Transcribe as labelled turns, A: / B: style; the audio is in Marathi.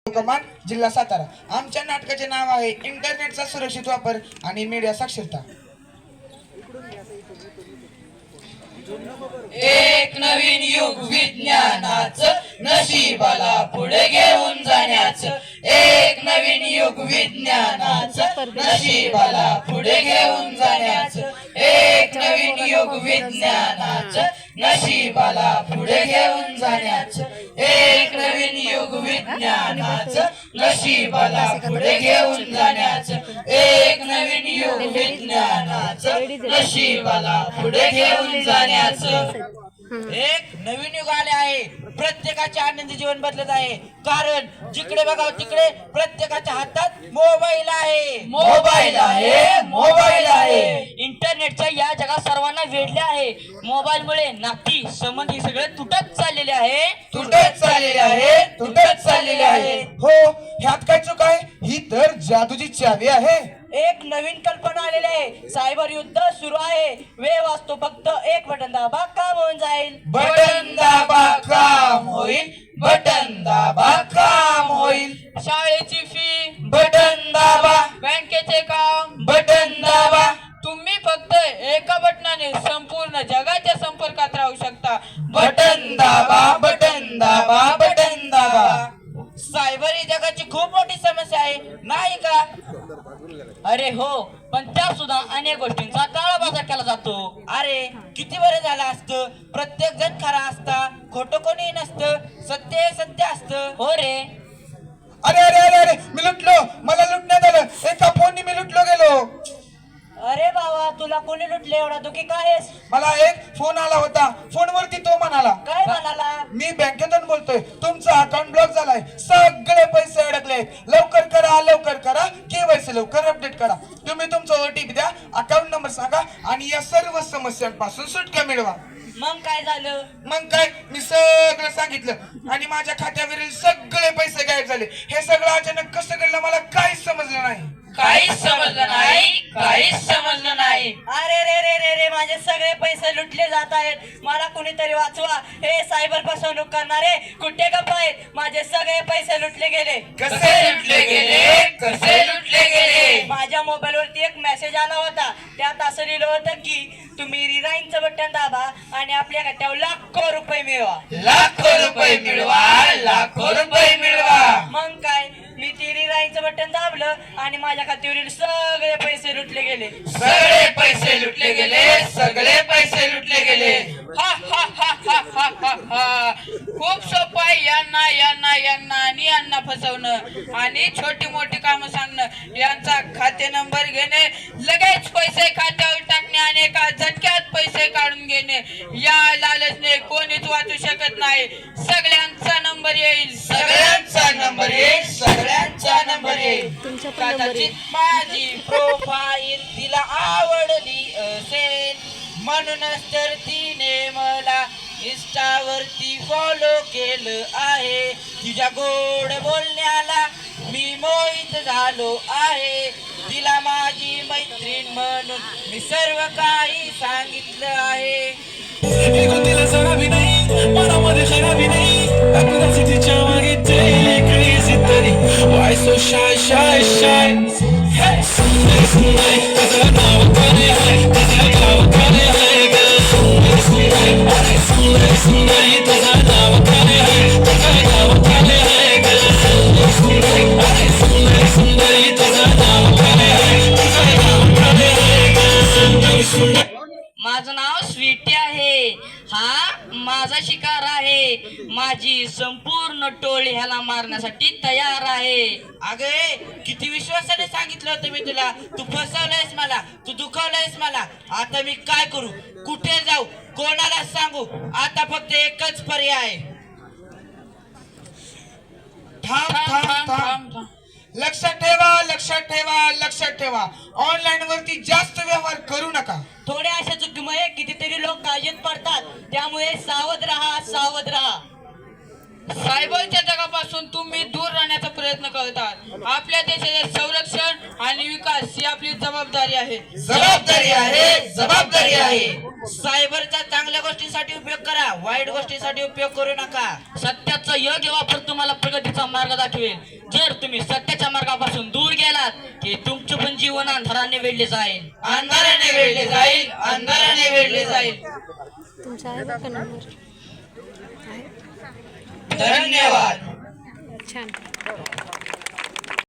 A: कमान जिल्हा सातारा। आमच्या नाटकाचे नाव आहे इंटरनेटचा सुरक्षित वापर आणि मीडिया साक्षरता।
B: एक नवीन युग विज्ञानाचं नशिबाला पुढे घेऊन जाण्याचं। एक नवीन युग विज्ञानाचं नशिबाला पुढे घेऊन जाण्याचं। एक नवीन युग विज्ञानाचं नशिबाला पुढे घेऊन जाण्याचं। एक नवीन युग विज्ञानाचं नशिबाला पुढे घेऊन जाण्याचं। एक नवीन युग विज्ञानाचं नशिबाला पुढे घेऊन जाण्याचं। एक नवीन युग आले आहे, प्रत्येकाचे आनंदी जीवन बदलत आहे, कारण जिकडे बघाव तिकडे प्रत्येकाच्या हातात मोबाईल आहे। मोबाईल आहे, मोबाईल आहे। इंटरनेटच्या या जगात सर्वांना वेढले आहे। मोबाईलमुळे नाती संबंध हे सगळे तुटत चाललेले आहे, तुटत चाललेले आहे, तुटत चाललेले आहे।
A: हो, ह्यात काय चूक आहे? ही तर जादूची चावी आहे।
B: एक नवीन कल्पना आलेली आहे, सायबर युद्ध सुरू आहे। वेळ वाचतो फक्त एक बटन दाबा, काम होऊन जाईल।
A: बटन दाबा काम होईल, बटन दाबा काम होईल।
B: शाळेची फी
A: बटन दाबा,
B: बँकेचे काम
A: बटन दाबा।
B: तुम्ही फक्त एका बटनाने संपूर्ण जगाच्या संपर्कात राहू शकता।
A: बटन दाबा, बटन दाबा, बटन दाबा।
B: सायबर ही जगाची खूप मोठी समस्या आहे, नाही का? अरे हो, पण त्या सुद्धा अनेक गोष्टींचा काळाबाजार केला जातो। अरे किती बरं झालं असतं, प्रत्येक जण खरा असता, खोटं कोणी नसतं, सत्य सत्य असतं। हो रे।
A: अरे अरे अरे अरे, मी लुटलो, मला लुटण्यात आलं। एका फोनने मी लुटलो गेलो।
B: अरे बाबा, तुला कोणी लुटले? एवढा दुखी काय आहेस?
A: मला एक फोन आला होता, फोनवरती तो म्हणाला,
B: काय म्हणाला?
A: मी बँकेतून बोलतोय, तुमचा अकाउंट ब्लॉक झालाय, सगळे पैसे अडकले, लवकर करा, लवकर करा, केवायसी लवकर अपडेट करा, तुम्ही तुमचा ओटीपी द्या, अकाउंट नंबर सांगा आणि या सर्व समस्यांपासून सुटका मिळवा।
B: मग काय झालं?
A: मग काय, मी सगळं सांगितलं आणि माझ्या खात्यावरील सगळे पैसे गायब झाले। हे सगळं अचानक कसं घडलं मला काहीच समजलं नाही।
B: काहीच समजलं नाही, काहीच समजलं नाही। अरे रे रे रे रे, माझे सगळे पैसे लुटले जात आहेत, मला कुणीतरी वाचवा। हे सायबर फसवणूक करणारे कुठे गप्प आहेत? माझे सगळे पैसे लुटले गेले।
A: कसे लुटले गेले? कसे लुटले गेले?
B: माझ्या मोबाईल वरती एक मेसेज आला होता, त्यात असं लिहिलं होतं की तुम्ही रिराईनचं बटन दाबा आणि आपल्या खात्यावर लाखो रुपये मिळवा।
A: लाखो रुपये मिळवा, लाखो रुपये मिळवा।
B: मग काय, मी ती रिराईनचं बटन दाबलं आणि माझ्या खात्यावरील सगळे पैसे लुटले गेले।
A: सगळे पैसे लुटले गेले, सगळे पैसे लुटले गेले।
B: हा हा हा हा हा हा हा। खूप सोपं आहे यांना यांना यांना आणि यांना फसवणं आणि छोटी मोठी कामं सांगणं। यांचा खाते नंबर घेणे, लगेच पैसे खात्यावर टाकणे आणि एका झटक्यात पैसे काढून घेणे। या लालचने कोणीच वाचू शकत नाही। सगळ्यांचा नंबर येईल,
A: सगळ्यांचा नंबर येईल, सगळ्यांचा नंबर येईल।
B: कदाचित माझी प्रोफाईल तिला आवडली असेल, म्हणूनच तर तिने मला इंस्टावरती फॉलो केलं आहे। तिच्या गोड बोलण्याला मी मोहित झालो आहे, तिला माझी मैत्रीण म्हणून मी सर्व काही सांगितलं आहे।
C: तिला जरा भी नाही, मनामध्ये जरा भी नाही, कुणाची तिच्या मागे daily crazy तरी why so shy shy shy सुंदर सुंदर तुझं नाव काय आहे, तुझं नाव काय आहे ग? सुंदर सुंदर सुंदर सुंदर तुझं नाव काय आहे, तुझं नाव काय आहे ग? सुंदर सुंदर सुंदर सुंदर तुझं नाव काय आहे, तुझं नाव काय आहे ग? सुंदर सुंदर।
B: माझं नाव स्वीटी आहे, हा माझा शिकार आहे, माझी संपूर्ण टोळी ह्याला मारण्यासाठी तयार आहे। अगे किती विश्वासाने सांगितलं होतं मी तुला, तू फसवलंयस मला, तू दुखवलंयस मला। आता मी काय करू, कुठे जाऊ, कोणाला सांगू? आता फक्त एकच पर्याय।
A: थांब थांब थांब, लक्षात ठेवा, लक्षात ठेवा, लक्षात ठेवा, ऑनलाईन वरती जास्त व्यवहार करू नका।
B: थोड्या अशा चुकीमुळे कितीतरी लोक काळजीत पडतात, त्यामुळे सावध राहा, सावध राहा। सायबरच्या जगापासून तुम्ही दूर राहण्याचा प्रयत्न करतात। आपल्या देशाचे संरक्षण आणि विकास देण्यास ही आपली जबाबदारी आहे.
A: जबाबदारी आहे, जबाबदारी आहे.
B: सायबरचा चांगल्या गोष्टींसाठी उपयोग करा, वाईट गोष्टींसाठी उपयोग करू नका. सत्याचा योग्य वापर तुम्हाला प्रगतीचा मार्ग दाखवेल. जर तुम्ही सत्याच्या मार्गापासून दूर गेलात की तुमचे पण जीवन अंधाराने वेढले जाईल, अंधाराने वेढले जाईल, अंधाराने वेढले जाईल.
D: तुमचा आहे बघा नंबर.
B: धन्यवाद.
D: छान.